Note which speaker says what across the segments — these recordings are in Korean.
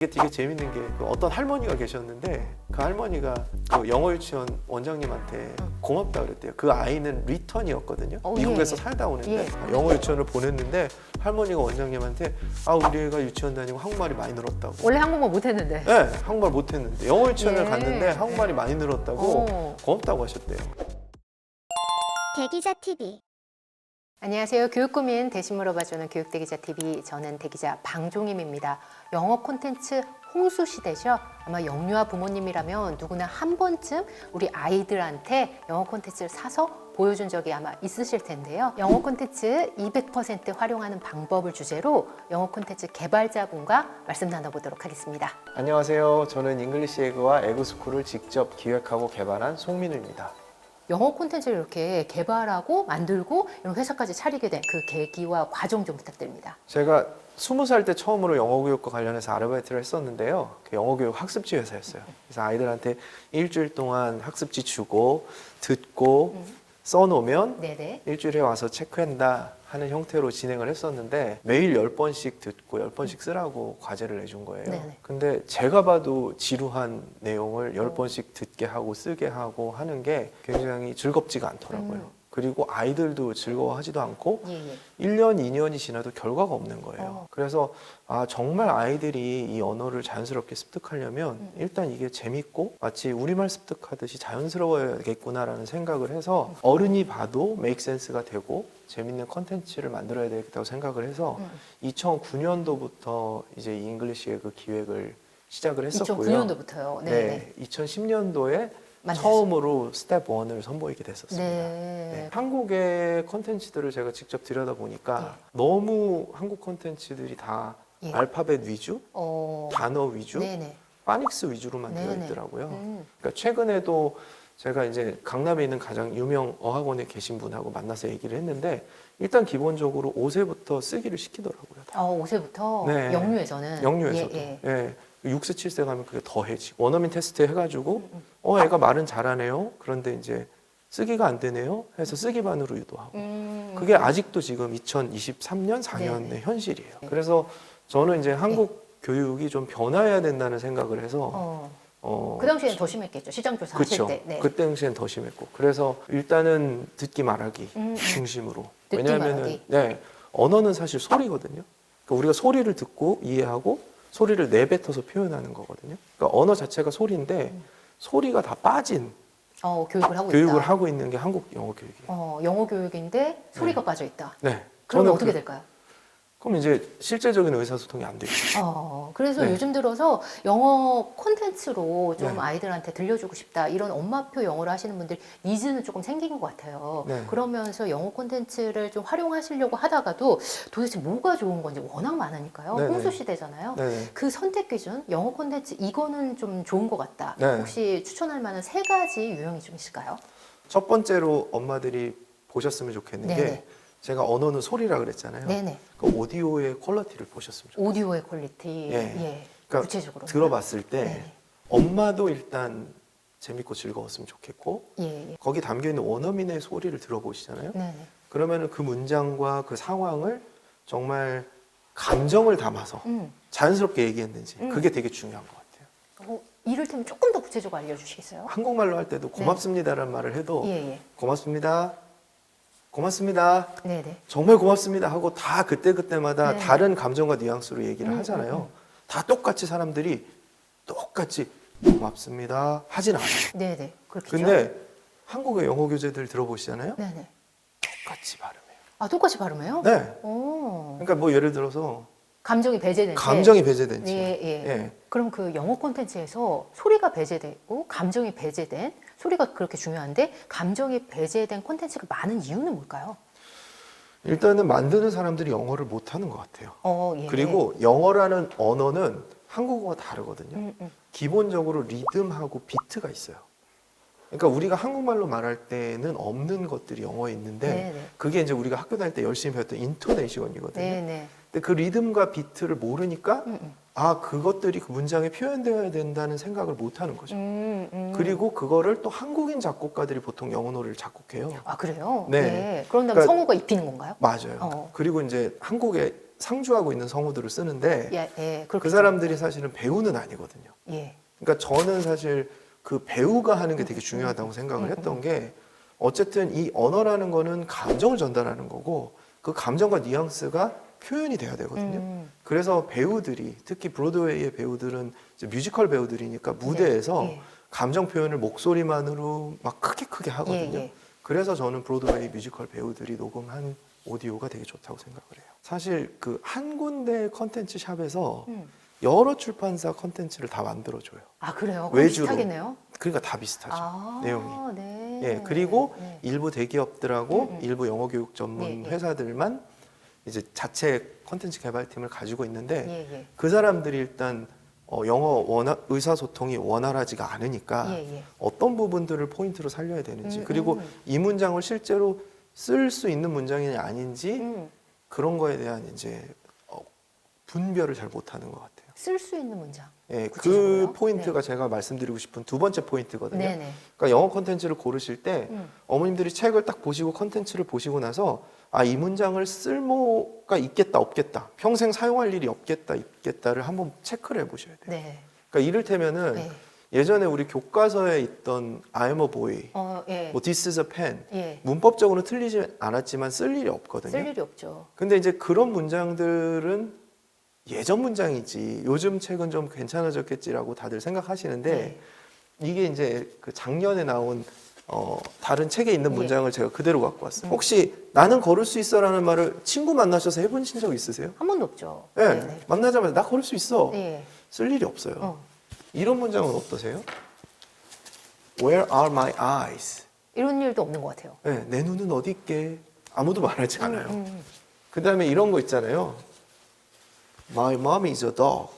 Speaker 1: 이게 되게 재밌는 게 어떤 할머니가 계셨는데 그 할머니가 그 영어 유치원 원장님한테 고맙다 그랬대요. 그 아이는 리턴이었거든요. 미국에서 살다 오는데 영어 유치원을 보냈는데 할머니가 원장님한테 우리 애가 유치원 다니고 한국말이 많이 늘었다고.
Speaker 2: 원래 한국말 못했는데.
Speaker 1: 네, 한국말 못했는데 영어 유치원을 갔는데 한국말이 많이 늘었다고 고맙다고 하셨대요.
Speaker 3: 대기자 TV.
Speaker 2: 안녕하세요. 교육 고민 대신 물어봐주는 교육대기자 TV, 저는 대기자 방종임입니다. 영어 콘텐츠 홍수 시대죠. 아마 영유아 부모님이라면 누구나 한 번쯤 우리 아이들한테 영어 콘텐츠를 사서 보여준 적이 아마 있으실 텐데요. 영어 콘텐츠 200% 활용하는 방법을 주제로 영어 콘텐츠 개발자분과 말씀 나눠보도록 하겠습니다.
Speaker 1: 안녕하세요. 저는 잉글리시 에그와 에그스쿨을 직접 기획하고 개발한 송민우입니다.
Speaker 2: 영어 콘텐츠를 이렇게 개발하고 만들고 이런 회사까지 차리게 된 그 계기와 과정 좀 부탁드립니다.
Speaker 1: 제가 20살 때 처음으로 영어 교육과 관련해서 아르바이트를 했었는데요. 그 영어 교육 학습지 회사였어요. 그래서 아이들한테 일주일 동안 학습지 주고 듣고 써놓으면
Speaker 2: 네네.
Speaker 1: 일주일에 와서 체크한다 하는 형태로 진행을 했었는데 매일 10번씩 듣고 10번씩 쓰라고 과제를 내준 거예요.
Speaker 2: 네네.
Speaker 1: 근데 제가 봐도 지루한 내용을 10번씩 듣게 하고 쓰게 하고 하는 게 굉장히 즐겁지가 않더라고요. 그리고 아이들도 즐거워하지도 않고 1년, 2년이 지나도 결과가 없는 거예요. 그래서 정말 아이들이 이 언어를 자연스럽게 습득하려면 일단 이게 재밌고 마치 우리말 습득하듯이 자연스러워야겠구나라는 생각을 해서 어른이 봐도 메이크 센스가 되고 재밌는 컨텐츠를 만들어야 되겠다고 생각을 해서 2009년도부터 이제 이 잉글리시 그 기획을 시작을 했었고요.
Speaker 2: 2009년도부터요.
Speaker 1: 네, 2010년도에
Speaker 2: 만들었어요.
Speaker 1: 처음으로 스텝 1을 선보이게 됐었습니다.
Speaker 2: 네.
Speaker 1: 한국의 컨텐츠들을 제가 직접 들여다보니까 너무 한국 컨텐츠들이 다 알파벳 위주, 단어 위주,
Speaker 2: 네네.
Speaker 1: 파닉스 위주로만 되어
Speaker 2: 네네.
Speaker 1: 있더라고요. 그러니까 최근에도 제가 이제 강남에 있는 가장 유명 어학원에 계신 분하고 만나서 얘기를 했는데 일단 기본적으로 5세부터 쓰기를 시키더라고요.
Speaker 2: 5세부터
Speaker 1: 네.
Speaker 2: 영유에서는.
Speaker 1: 영유에서도. 예. 6세, 7세 가면 그게 더해지고 원어민 테스트 해가지고 애가 말은 잘하네요. 그런데 이제 쓰기가 안 되네요. 해서 쓰기반으로 유도하고 그게 아직도 지금 2023년 4년의
Speaker 2: 네네.
Speaker 1: 현실이에요. 그래서 저는 이제 한국 교육이 좀 변화해야 된다는 생각을 해서
Speaker 2: 그 당시에는 더 심했겠죠. 시장 조사 하실
Speaker 1: 그렇죠.
Speaker 2: 때. 네.
Speaker 1: 그 당시엔 더 심했고 그래서 일단은 듣기 말하기 중심으로.
Speaker 2: 듣기
Speaker 1: 왜냐하면은
Speaker 2: 말하기.
Speaker 1: 네, 언어는 사실 소리거든요. 그러니까 우리가 소리를 듣고 이해하고 소리를 내뱉어서 표현하는 거거든요. 그러니까 언어 자체가 소리인데 소리가 다 빠진
Speaker 2: 교육을
Speaker 1: 하고 있는 게 한국 영어 교육이에요.
Speaker 2: 영어 교육인데 소리가 빠져 있다.
Speaker 1: 네.
Speaker 2: 그러면 어떻게 될까요?
Speaker 1: 그럼 이제 실제적인 의사소통이 안 되죠.
Speaker 2: 그래서
Speaker 1: 네.
Speaker 2: 요즘 들어서 영어 콘텐츠로 좀
Speaker 1: 네.
Speaker 2: 아이들한테 들려주고 싶다 이런 엄마표 영어를 하시는 분들 니즈는 조금 생긴 것 같아요.
Speaker 1: 네.
Speaker 2: 그러면서 영어 콘텐츠를 좀 활용하시려고 하다가도 도대체 뭐가 좋은 건지 워낙 많으니까요.
Speaker 1: 네네.
Speaker 2: 홍수 시대잖아요.
Speaker 1: 네.
Speaker 2: 그 선택 기준 영어 콘텐츠 이거는 좀 좋은 것 같다.
Speaker 1: 네.
Speaker 2: 혹시 추천할 만한 3가지 유형이 좀 있을까요?
Speaker 1: 첫 번째로 엄마들이 보셨으면 좋겠는
Speaker 2: 네네.
Speaker 1: 게 제가 언어는 소리라 그랬잖아요.
Speaker 2: 네네.
Speaker 1: 그 오디오의 퀄리티를 보셨으면 좋겠어요.
Speaker 2: 오디오의 퀄리티.
Speaker 1: 예. 그러니까
Speaker 2: 구체적으로
Speaker 1: 들어봤을 때
Speaker 2: 네네.
Speaker 1: 엄마도 일단 재밌고 즐거웠으면 좋겠고
Speaker 2: 예.
Speaker 1: 거기 담겨 있는 원어민의 소리를 들어보시잖아요.
Speaker 2: 네네.
Speaker 1: 그러면은 그 문장과 그 상황을 정말 감정을 담아서 자연스럽게 얘기했는지 그게 되게 중요한 것 같아요.
Speaker 2: 이를테면 조금 더 구체적으로 알려주시겠어요?
Speaker 1: 한국말로 할 때도 고맙습니다라는 말을 해도
Speaker 2: 예.
Speaker 1: 고맙습니다. 고맙습니다.
Speaker 2: 네네.
Speaker 1: 정말 고맙습니다 하고 다 그때그때마다
Speaker 2: 네.
Speaker 1: 다른 감정과 뉘앙스로 얘기를 하잖아요. 다 똑같이 사람들이 똑같이 고맙습니다 하진 않아요.
Speaker 2: 네네. 그렇겠죠.
Speaker 1: 근데 한국의 영어 교재들 들어보시잖아요.
Speaker 2: 네네.
Speaker 1: 똑같이 발음해요.
Speaker 2: 똑같이 발음해요?
Speaker 1: 네.
Speaker 2: 오.
Speaker 1: 그러니까 뭐 예를 들어서
Speaker 2: 감정이 배제된 채.
Speaker 1: 감정이 배제된 채.
Speaker 2: 예. 그럼 그 영어 콘텐츠에서 소리가 배제되고 감정이 배제된 소리가 그렇게 중요한데 감정이 배제된 콘텐츠가 많은 이유는 뭘까요?
Speaker 1: 일단은 만드는 사람들이 영어를 못하는 것 같아요.
Speaker 2: 예.
Speaker 1: 그리고 영어라는 언어는 한국어와 다르거든요.
Speaker 2: 음.
Speaker 1: 기본적으로 리듬하고 비트가 있어요. 그러니까 우리가 한국말로 말할 때는 없는 것들이 영어에 있는데
Speaker 2: 네네.
Speaker 1: 그게 이제 우리가 학교 다닐 때 열심히 배웠던 인토네이션이거든요.
Speaker 2: 네네.
Speaker 1: 근데 그 리듬과 비트를 모르니까 그것들이 그 문장에 표현되어야 된다는 생각을 못 하는 거죠. 그리고 그거를 또 한국인 작곡가들이 보통 영어 노래를 작곡해요.
Speaker 2: 그래요?
Speaker 1: 네.
Speaker 2: 네. 그런 다음에
Speaker 1: 그러니까
Speaker 2: 성우가 입히는 건가요?
Speaker 1: 맞아요. 그리고 이제 한국의 상주하고 있는 성우들을 쓰는데
Speaker 2: 예, 예,
Speaker 1: 그
Speaker 2: 그렇겠죠.
Speaker 1: 사람들이 사실은 배우는 아니거든요.
Speaker 2: 예.
Speaker 1: 그러니까 저는 사실 그 배우가 하는 게 되게 중요하다고 생각을 했던 게 어쨌든 이 언어라는 거는 감정을 전달하는 거고 그 감정과 뉘앙스가 표현이 돼야 되거든요. 그래서 배우들이 특히 브로드웨이의 배우들은 이제 뮤지컬 배우들이니까 무대에서
Speaker 2: 네, 예.
Speaker 1: 감정 표현을 목소리만으로 막 크게 하거든요.
Speaker 2: 예, 예.
Speaker 1: 그래서 저는 브로드웨이 뮤지컬 배우들이 녹음한 오디오가 되게 좋다고 생각을 해요. 사실 그 한 군데 컨텐츠 샵에서 여러 출판사 컨텐츠를 다 만들어줘요.
Speaker 2: 아 그래요? 그럼
Speaker 1: 외주로.
Speaker 2: 비슷하겠네요.
Speaker 1: 그러니까 다 비슷하죠.
Speaker 2: 아,
Speaker 1: 내용이.
Speaker 2: 네.
Speaker 1: 예, 그리고
Speaker 2: 네.
Speaker 1: 일부 대기업들하고 일부 영어 교육 전문
Speaker 2: 예, 예.
Speaker 1: 회사들만 이제 자체 컨텐츠 개발팀을 가지고 있는데
Speaker 2: 예, 예.
Speaker 1: 그 사람들이 일단 영어 의사소통이 원활하지가 않으니까
Speaker 2: 예, 예.
Speaker 1: 어떤 부분들을 포인트로 살려야 되는지 그리고 이 문장을 실제로 쓸 수 있는 문장이냐 아닌지 그런 거에 대한 이제 분별을 잘 못하는 것 같아요.
Speaker 2: 쓸 수 있는 문장.
Speaker 1: 예,
Speaker 2: 구체적으로요?
Speaker 1: 그 포인트가 제가 말씀드리고 싶은 두 번째 포인트거든요.
Speaker 2: 네네.
Speaker 1: 그러니까 영어 콘텐츠를 고르실 때 어머님들이 책을 딱 보시고 콘텐츠를 보시고 나서 아, 이 문장을 쓸모가 있겠다 없겠다 평생 사용할 일이 없겠다 있겠다를 한번 체크를 해보셔야 돼요.
Speaker 2: 네.
Speaker 1: 그러니까 이를테면은
Speaker 2: 네.
Speaker 1: 예전에 우리 교과서에 있던 I'm a boy,
Speaker 2: 예.
Speaker 1: 뭐 this is a pen
Speaker 2: 예.
Speaker 1: 문법적으로는 틀리지 않았지만 쓸 일이 없거든요.
Speaker 2: 쓸 일이 없죠.
Speaker 1: 근데 이제 그런 문장들은 예전 문장이지 요즘 책은 좀 괜찮아졌겠지라고 다들 생각하시는데
Speaker 2: 네.
Speaker 1: 이게 이제 그 작년에 나온 다른 책에 있는
Speaker 2: 예.
Speaker 1: 문장을 제가 그대로 갖고 왔어요. 혹시 나는 걸을 수 있어라는 말을 친구 만나셔서 해보신 적 있으세요?
Speaker 2: 한 번도 없죠.
Speaker 1: 네.
Speaker 2: 네네.
Speaker 1: 만나자마자 나 걸을 수 있어.
Speaker 2: 예.
Speaker 1: 쓸 일이 없어요.
Speaker 2: 어.
Speaker 1: 이런 문장은 어떠세요? Where are my eyes?
Speaker 2: 이런 일도 없는 것 같아요.
Speaker 1: 네, 내 눈은 어디 있게? 아무도 말하지 않아요. 그 다음에 이런 거 있잖아요. My mom is a dog.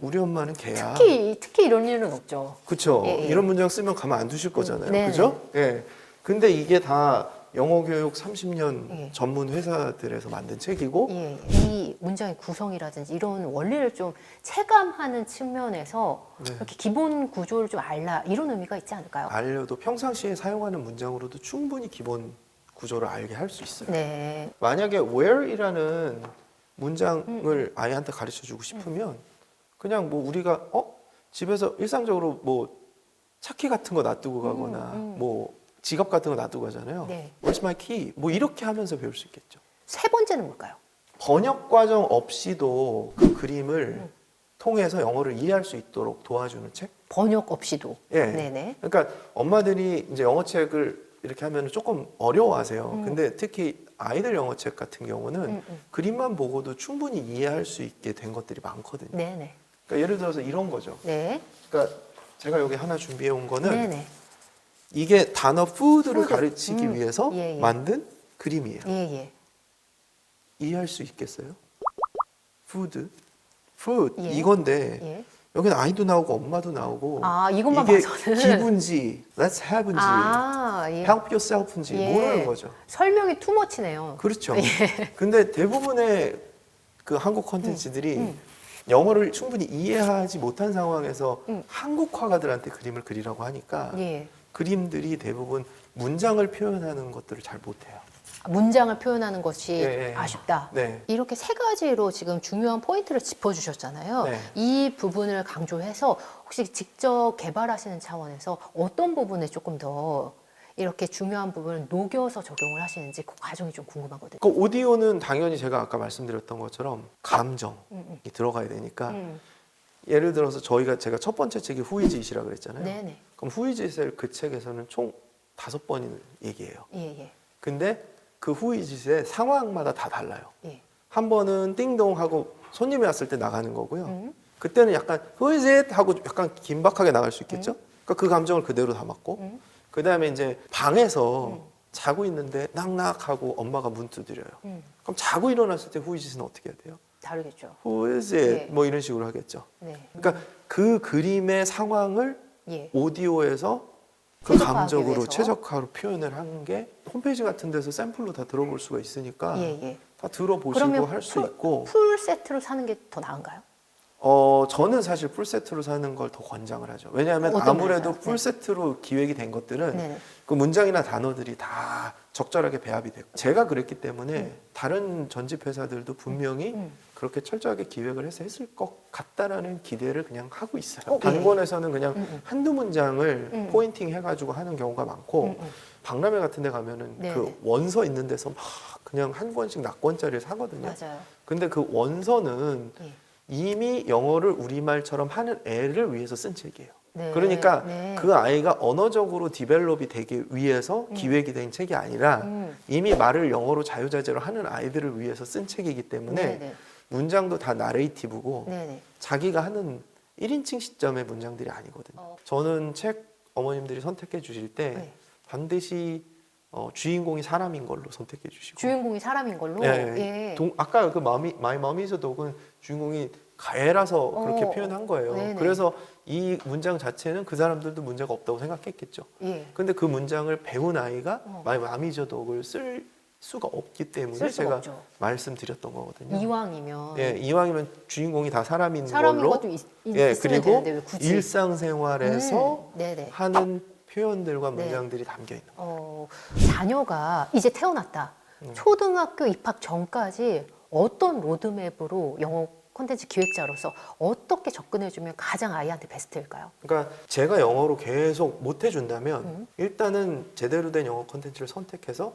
Speaker 1: 우리 엄마는 개야.
Speaker 2: 특히 이런 일은 없죠.
Speaker 1: 그쵸.
Speaker 2: 예, 예.
Speaker 1: 이런 문장 쓰면 가만 안 두실 거잖아요.
Speaker 2: 네네.
Speaker 1: 그죠? 예. 근데 이게 다 영어 교육 30년
Speaker 2: 예.
Speaker 1: 전문 회사들에서 만든 책이고,
Speaker 2: 예. 이 문장의 구성이라든지 이런 원리를 좀 체감하는 측면에서
Speaker 1: 네.
Speaker 2: 이렇게 기본 구조를 좀 알라 이런 의미가 있지 않을까요?
Speaker 1: 알려도 평상시에 사용하는 문장으로도 충분히 기본 구조를 알게 할 수 있어요.
Speaker 2: 네.
Speaker 1: 만약에 where이라는 문장을 아이한테 가르쳐 주고 싶으면 그냥 뭐 우리가 집에서 일상적으로 뭐 차키 같은 거 놔두고 가거나 뭐 지갑 같은 거 놔두고 가잖아요.
Speaker 2: 네.
Speaker 1: Where's my key? 뭐 이렇게 하면서 배울 수 있겠죠.
Speaker 2: 세 번째는 뭘까요?
Speaker 1: 번역 과정 없이도 그 그림을 통해서 영어를 이해할 수 있도록 도와주는 책?
Speaker 2: 번역 없이도.
Speaker 1: 예.
Speaker 2: 네네.
Speaker 1: 그러니까 엄마들이 이제 영어책을 이렇게 하면 조금 어려워하세요. 근데 특히 아이들 영어책 같은 경우는 그림만 보고도 충분히 이해할 수 있게 된 것들이 많거든요.
Speaker 2: 네네.
Speaker 1: 그러니까 예를 들어서 이런 거죠.
Speaker 2: 네.
Speaker 1: 그러니까 제가 여기 하나 준비해 온 거는
Speaker 2: 네네.
Speaker 1: 이게 단어 food를
Speaker 2: 푸드.
Speaker 1: 가르치기 위해서
Speaker 2: 예, 예.
Speaker 1: 만든 그림이에요.
Speaker 2: 예, 예.
Speaker 1: 이해할 수 있겠어요? food, food
Speaker 2: 예.
Speaker 1: 이건데
Speaker 2: 예.
Speaker 1: 여기는 아이도 나오고 엄마도 나오고
Speaker 2: 아, 이것만
Speaker 1: 이게
Speaker 2: 봐서는.
Speaker 1: 기분지, let's have인지,
Speaker 2: 아, 예.
Speaker 1: help yourself인지
Speaker 2: 예.
Speaker 1: 모르는 거죠.
Speaker 2: 설명이 투머치네요.
Speaker 1: 그렇죠. 근데 대부분의 그 한국 콘텐츠들이 영어를 충분히 이해하지 못한 상황에서 한국화가들한테 그림을 그리라고 하니까
Speaker 2: 예.
Speaker 1: 그림들이 대부분 문장을 표현하는 것들을 잘 못해요.
Speaker 2: 문장을 표현하는 것이
Speaker 1: 예, 예.
Speaker 2: 아쉽다.
Speaker 1: 네.
Speaker 2: 이렇게 세 가지로 지금 중요한 포인트를 짚어주셨잖아요.
Speaker 1: 네.
Speaker 2: 이 부분을 강조해서 혹시 직접 개발하시는 차원에서 어떤 부분에 조금 더 이렇게 중요한 부분을 녹여서 적용을 하시는지 그 과정이 좀 궁금하거든요.
Speaker 1: 그 오디오는 당연히 제가 아까 말씀드렸던 것처럼 감정이 들어가야 되니까 예를 들어서 제가 첫 번째 책이 후이지잇이라 그랬잖아요.
Speaker 2: 네네.
Speaker 1: 그럼 후이지잇을 그 책에서는 총 5번을 얘기해요.
Speaker 2: 예, 예.
Speaker 1: 근데 그 후이지잇의 상황마다 다 달라요.
Speaker 2: 예.
Speaker 1: 한 번은 띵동 하고 손님이 왔을 때 나가는 거고요. 그때는 약간 Who is it? 하고 약간 긴박하게 나갈 수 있겠죠. 그러니까 그 감정을 그대로 담았고 그 다음에 이제 방에서 자고 있는데 낙낙하고 엄마가 문 두드려요. 그럼 자고 일어났을 때 Who is it은 어떻게 해야 돼요?
Speaker 2: 다르겠죠.
Speaker 1: Who is it?
Speaker 2: 예.
Speaker 1: 뭐 이런 식으로 하겠죠.
Speaker 2: 네.
Speaker 1: 그러니까 그 그림의 상황을
Speaker 2: 예.
Speaker 1: 오디오에서 그
Speaker 2: 최적화하기
Speaker 1: 감정으로
Speaker 2: 위해서.
Speaker 1: 최적화로 표현을 하는 게 홈페이지 같은 데서 샘플로 다 들어볼 수가 있으니까
Speaker 2: 예, 예.
Speaker 1: 다 들어보시고
Speaker 2: 그러면
Speaker 1: 할 수 있고
Speaker 2: 풀 세트로 사는 게 더 나은가요?
Speaker 1: 저는 사실 풀세트로 사는 걸 더 권장을 하죠. 왜냐하면
Speaker 2: 어떤
Speaker 1: 아무래도
Speaker 2: 면에서요?
Speaker 1: 풀세트로 기획이 된 것들은
Speaker 2: 네.
Speaker 1: 그 문장이나 단어들이 다 적절하게 배합이 되고 제가 그랬기 때문에 다른 전집 회사들도 분명히 그렇게 철저하게 기획을 해서 했을 것 같다라는 기대를 그냥 하고 있어요.
Speaker 2: 예.
Speaker 1: 단권에서는 그냥 한두 문장을 포인팅 해가지고 하는 경우가 많고 박람회 같은 데 가면은
Speaker 2: 네.
Speaker 1: 그 원서 있는 데서 막 그냥 한 권씩 낙권짜리를 사거든요.
Speaker 2: 맞아요.
Speaker 1: 근데 그 원서는
Speaker 2: 예.
Speaker 1: 이미 영어를 우리말처럼 하는 애를 위해서 쓴 책이에요.
Speaker 2: 네.
Speaker 1: 그러니까
Speaker 2: 네.
Speaker 1: 그 아이가 언어적으로 디벨롭이 되기 위해서 기획이 된 책이 아니라 이미 말을 영어로 자유자재로 하는 아이들을 위해서 쓴 책이기 때문에
Speaker 2: 네네.
Speaker 1: 문장도 다 나레이티브고
Speaker 2: 네네.
Speaker 1: 자기가 하는 1인칭 시점의 문장들이 아니거든요. 저는 책 어머님들이 선택해 주실 때
Speaker 2: 네.
Speaker 1: 반드시 주인공이 사람인 걸로 선택해 주시고
Speaker 2: 주인공이 사람인 걸로.
Speaker 1: 예.
Speaker 2: 예.
Speaker 1: 아까 그 마이 머미즈 독은 주인공이 가해라서 그렇게 표현한 거예요.
Speaker 2: 네네.
Speaker 1: 그래서 이 문장 자체는 그 사람들도 문제가 없다고 생각했겠죠.
Speaker 2: 예.
Speaker 1: 근데 그 문장을 배운 아이가 마이 머미즈 독을 쓸 수가 없기 때문에
Speaker 2: 쓸 수가
Speaker 1: 제가
Speaker 2: 없죠.
Speaker 1: 말씀드렸던 거거든요.
Speaker 2: 이왕이면
Speaker 1: 예, 이왕이면 주인공이 다 사람인
Speaker 2: 사람인
Speaker 1: 걸로
Speaker 2: 것도
Speaker 1: 예,
Speaker 2: 있으면
Speaker 1: 그리고
Speaker 2: 되는데 왜 굳이?
Speaker 1: 일상생활에서
Speaker 2: 네네.
Speaker 1: 하는 표현들과
Speaker 2: 네.
Speaker 1: 문장들이 담겨 있는 거예요.
Speaker 2: 자녀가 이제 태어났다. 초등학교 입학 전까지 어떤 로드맵으로 영어 콘텐츠 기획자로서 어떻게 접근해주면 가장 아이한테 베스트일까요?
Speaker 1: 그러니까 제가 영어로 계속 못 해준다면 일단은 제대로 된 영어 콘텐츠를 선택해서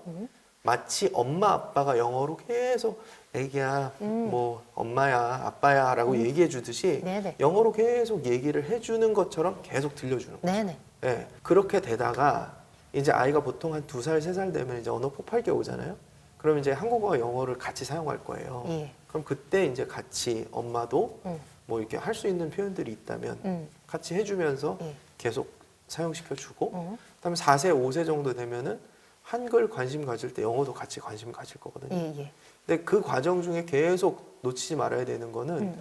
Speaker 1: 마치 엄마 아빠가 영어로 계속 애기야 뭐 엄마야 아빠야 라고 얘기해 주듯이
Speaker 2: 네네.
Speaker 1: 영어로 계속 얘기를 해주는 것처럼 계속 들려주는 거예요.
Speaker 2: 네네.
Speaker 1: 예, 그렇게 되다가 이제 아이가 보통 한 2살, 3살 되면 이제 언어 폭발기 오잖아요. 그럼 이제 한국어와 영어를 같이 사용할 거예요.
Speaker 2: 예.
Speaker 1: 그럼 그때 이제 같이 엄마도
Speaker 2: 음.
Speaker 1: 뭐 이렇게 할 수 있는 표현들이 있다면
Speaker 2: 음.
Speaker 1: 같이 해주면서
Speaker 2: 예.
Speaker 1: 계속 사용시켜 주고
Speaker 2: 음.
Speaker 1: 그다음에 4세, 5세 정도 되면은 한글 관심 가질 때 영어도 같이 관심 가질 거거든요.
Speaker 2: 예.
Speaker 1: 근데 그 과정 중에 계속 놓치지 말아야 되는 거는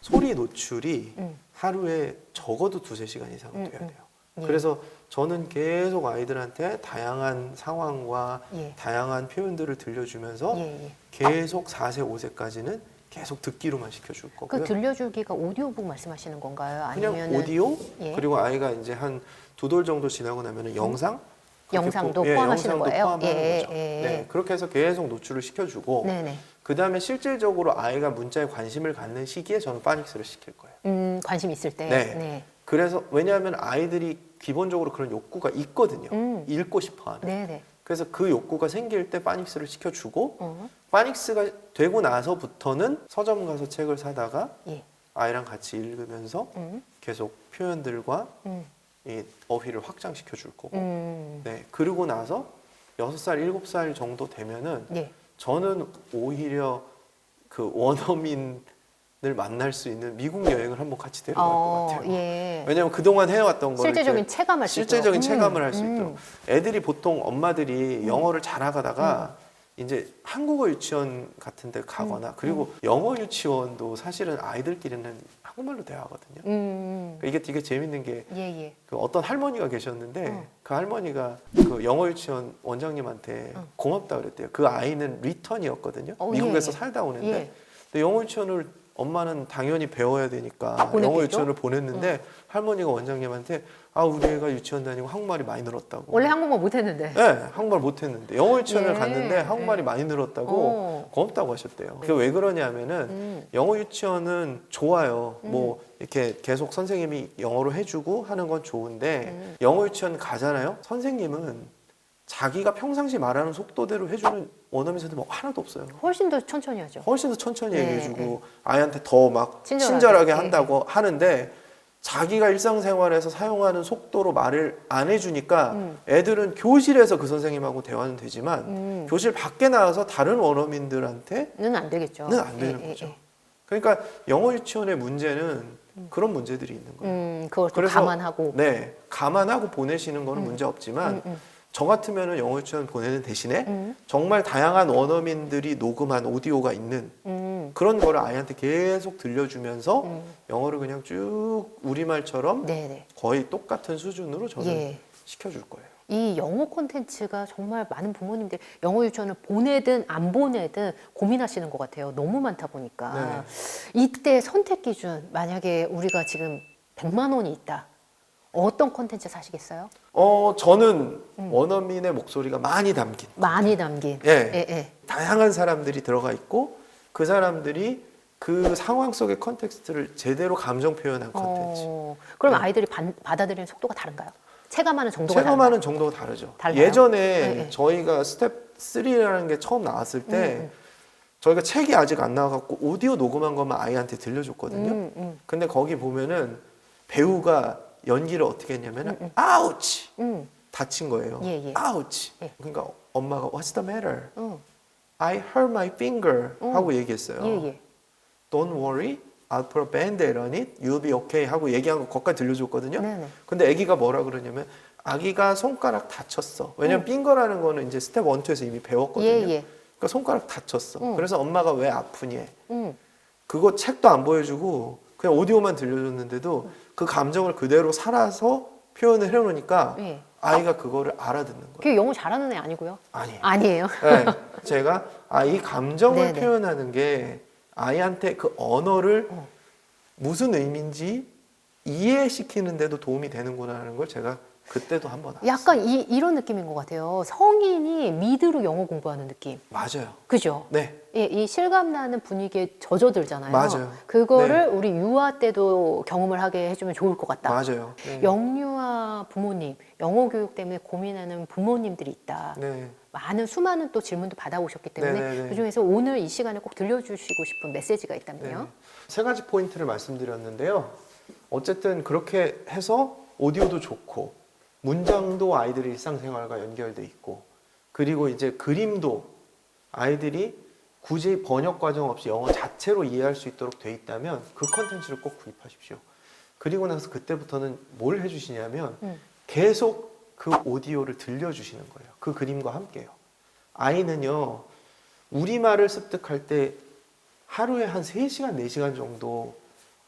Speaker 1: 소리 노출이 하루에 적어도 2-3시간 이상은 돼야 돼요.
Speaker 2: 예.
Speaker 1: 그래서 저는 계속 아이들한테 다양한 상황과
Speaker 2: 예.
Speaker 1: 다양한 표현들을 들려주면서
Speaker 2: 예.
Speaker 1: 계속 4세, 5세까지는 계속 듣기로만 시켜줄
Speaker 2: 그
Speaker 1: 거고요.
Speaker 2: 들려주기가 오디오북 말씀하시는 건가요?
Speaker 1: 그냥
Speaker 2: 아니면은
Speaker 1: 오디오
Speaker 2: 예.
Speaker 1: 그리고 아이가 이제 한 2돌 정도 지나고 나면은 영상 그렇게
Speaker 2: 영상도
Speaker 1: 예,
Speaker 2: 포함하시는
Speaker 1: 영상도
Speaker 2: 거예요?
Speaker 1: 포함하는
Speaker 2: 예,
Speaker 1: 거죠.
Speaker 2: 예.
Speaker 1: 네, 그렇게 해서 계속 노출을 시켜주고
Speaker 2: 네네.
Speaker 1: 그 다음에 실질적으로 아이가 문자에 관심을 갖는 시기에 저는 파닉스를 시킬 거예요.
Speaker 2: 관심 있을 때.
Speaker 1: 네. 그래서 왜냐하면 아이들이 기본적으로 그런 욕구가 있거든요. 읽고 싶어하는.
Speaker 2: 네네.
Speaker 1: 그래서 그 욕구가 생길 때 파닉스를 시켜주고
Speaker 2: 어.
Speaker 1: 파닉스가 되고 나서부터는 서점 가서 책을 사다가
Speaker 2: 예.
Speaker 1: 아이랑 같이 읽으면서 계속 표현들과 이 어휘를 확장시켜 줄 거고 네, 그러고 나서 6살, 7살 정도 되면은
Speaker 2: 예.
Speaker 1: 저는 오히려 그 원어민을 만날 수 있는 미국 여행을 한번 같이 데려갈 것 같아요.
Speaker 2: 예.
Speaker 1: 왜냐하면 그동안 해왔던 거를
Speaker 2: 실제적인
Speaker 1: 이렇게
Speaker 2: 체감할 수 있도록.
Speaker 1: 실제적인 체감을 할 수 있도록. 애들이 보통 엄마들이 영어를 잘하다가 이제 한국어 유치원 같은 데 가거나 그리고 영어 유치원도 사실은 아이들끼리는 한국말로 대화하거든요. 그러니까 이게 되게 재밌는 게
Speaker 2: 예.
Speaker 1: 그 어떤 할머니가 계셨는데 그 할머니가 그 영어 유치원 원장님한테 고맙다 그랬대요. 그 아이는 리턴이었거든요. 미국에서
Speaker 2: 예.
Speaker 1: 살다 오는데
Speaker 2: 예.
Speaker 1: 근데 영어 유치원을 엄마는 당연히 배워야 되니까
Speaker 2: 보냈겠죠?
Speaker 1: 영어 유치원을 보냈는데 할머니가 원장님한테 우리 애가 유치원 다니고 한국말이 많이 늘었다고.
Speaker 2: 원래 한국말 못했는데.
Speaker 1: 네, 한국말 못했는데 영어 유치원을
Speaker 2: 예.
Speaker 1: 갔는데 한국말이
Speaker 2: 예.
Speaker 1: 많이 늘었다고 고맙다고 하셨대요. 그게 왜 그러냐면은 영어 유치원은 좋아요. 뭐 이렇게 계속 선생님이 영어로 해주고 하는 건 좋은데 영어 유치원 가잖아요. 선생님은 자기가 평상시 말하는 속도대로 해주는 원어민 선생님 하나도 없어요.
Speaker 2: 훨씬 더 천천히 하죠.
Speaker 1: 훨씬 더 천천히
Speaker 2: 네,
Speaker 1: 얘기해주고
Speaker 2: 네.
Speaker 1: 아이한테 더 막
Speaker 2: 친절하게.
Speaker 1: 친절하게
Speaker 2: 네.
Speaker 1: 한다고 하는데 자기가 일상생활에서 사용하는 속도로 말을 안 해주니까 애들은 교실에서 그 선생님하고 대화는 되지만 교실 밖에 나가서 다른 원어민들한테는
Speaker 2: 는 안 되겠죠.
Speaker 1: 안 되는 거죠. 그러니까 영어 유치원의 문제는 그런 문제들이 있는 거예요.
Speaker 2: 그걸 또
Speaker 1: 그래서
Speaker 2: 감안하고.
Speaker 1: 네, 감안하고 보내시는 거는 문제 없지만 저 같으면은 영어 유치원 보내는 대신에 정말 다양한 원어민들이 녹음한 오디오가 있는 그런 거를 아이한테 계속 들려주면서 영어를 그냥 쭉 우리말처럼
Speaker 2: 네네.
Speaker 1: 거의 똑같은 수준으로 저는
Speaker 2: 예.
Speaker 1: 시켜줄 거예요.
Speaker 2: 이 영어 콘텐츠가 정말 많은 부모님들이 영어 유치원을 보내든 안 보내든 고민하시는 것 같아요. 너무 많다 보니까. 이때 선택 기준, 만약에 우리가 지금 100만 원이 있다. 어떤 콘텐츠 사시겠어요?
Speaker 1: 저는 원어민의 목소리가 많이 담긴.
Speaker 2: 많이 담긴.
Speaker 1: 예. 다양한 사람들이 들어가 있고 그 사람들이 그 상황 속의 컨텍스트를 제대로 감정 표현한 컨텐츠.
Speaker 2: 그럼
Speaker 1: 네.
Speaker 2: 아이들이 받아들이는 속도가 다른가요? 체감하는 정도가
Speaker 1: 체감하는 정도가 다르죠.
Speaker 2: 달라요?
Speaker 1: 예전에
Speaker 2: 네.
Speaker 1: 저희가 스텝 3라는 게 처음 나왔을 때 저희가 책이 아직 안 나와갖고 오디오 녹음한 것만 아이한테 들려줬거든요. 근데 거기 보면은 배우가 연기를 어떻게 했냐면은 아우치! 다친 거예요.
Speaker 2: 예.
Speaker 1: 아우치!
Speaker 2: 예.
Speaker 1: 그러니까 엄마가 What's the matter? I hurt my finger 하고 얘기했어요.
Speaker 2: 예.
Speaker 1: Don't worry, I'll put a band-aid on it. You'll be okay 하고 얘기한 거 거기까지 들려줬거든요.
Speaker 2: 네네.
Speaker 1: 근데 아기가 뭐라 그러냐면 아기가 손가락 다쳤어. 왜냐면 핑거라는 거는 이제 스텝 1, 2에서 이미 배웠거든요.
Speaker 2: 예.
Speaker 1: 그러니까 손가락 다쳤어. 그래서 엄마가 왜 아프니?
Speaker 2: 음.
Speaker 1: 그거 책도 안 보여주고 그냥 오디오만 들려줬는데도 그 감정을 그대로 살아서 표현을 해놓으니까
Speaker 2: 예.
Speaker 1: 아이가 그거를 알아듣는 거예요.
Speaker 2: 그게 영어 잘하는 애 아니고요?
Speaker 1: 아니에요.
Speaker 2: 아니에요.
Speaker 1: 네, 제가 이 감정을
Speaker 2: 네네.
Speaker 1: 표현하는 게 아이한테 그 언어를 무슨 의미인지 이해시키는데도 도움이 되는구나라는 걸 제가 그때도 한번 알았어요.
Speaker 2: 약간 이런 느낌인 것 같아요. 성인이 미드로 영어 공부하는 느낌.
Speaker 1: 맞아요.
Speaker 2: 그죠?
Speaker 1: 네.
Speaker 2: 예, 이 실감나는 분위기에 젖어들잖아요.
Speaker 1: 맞아요.
Speaker 2: 그거를 우리 유아 때도 경험을 하게 해주면 좋을 것 같다.
Speaker 1: 맞아요. 네.
Speaker 2: 영유아 부모님, 영어 교육 때문에 고민하는 부모님들이 있다.
Speaker 1: 네.
Speaker 2: 수많은 또 질문도 받아오셨기 때문에
Speaker 1: 네네네.
Speaker 2: 그중에서 오늘 이 시간에 꼭 들려주시고 싶은 메시지가 있다면요.
Speaker 1: 네. 세 가지 포인트를 말씀드렸는데요. 어쨌든 그렇게 해서 오디오도 좋고 문장도 아이들의 일상생활과 연결돼 있고 그리고 이제 그림도 아이들이 굳이 번역 과정 없이 영어 자체로 이해할 수 있도록 돼 있다면 그 컨텐츠를 꼭 구입하십시오. 그리고 나서 그때부터는 뭘 해주시냐면 계속 그 오디오를 들려주시는 거예요. 그 그림과 함께요. 아이는요, 우리말을 습득할 때 하루에 한 3시간, 4시간 정도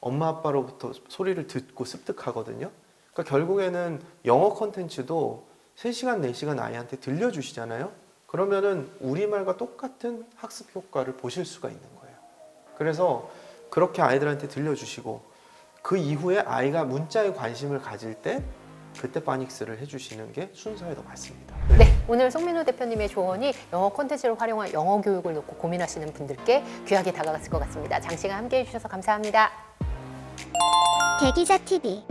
Speaker 1: 엄마 아빠로부터 소리를 듣고 습득하거든요. 그러니까 결국에는 영어 컨텐츠도 3시간, 4시간 아이한테 들려주시잖아요. 그러면은 우리말과 똑같은 학습 효과를 보실 수가 있는 거예요. 그래서 그렇게 아이들한테 들려주시고 그 이후에 아이가 문자에 관심을 가질 때 그때 파닉스를 해주시는 게 순서에 더 맞습니다.
Speaker 2: 네, 오늘 송민호 대표님의 조언이 영어 콘텐츠를 활용한 영어 교육을 놓고 고민하시는 분들께 귀하게 다가갔을 것 같습니다. 장시간 함께해 주셔서 감사합니다.
Speaker 3: 대기자 TV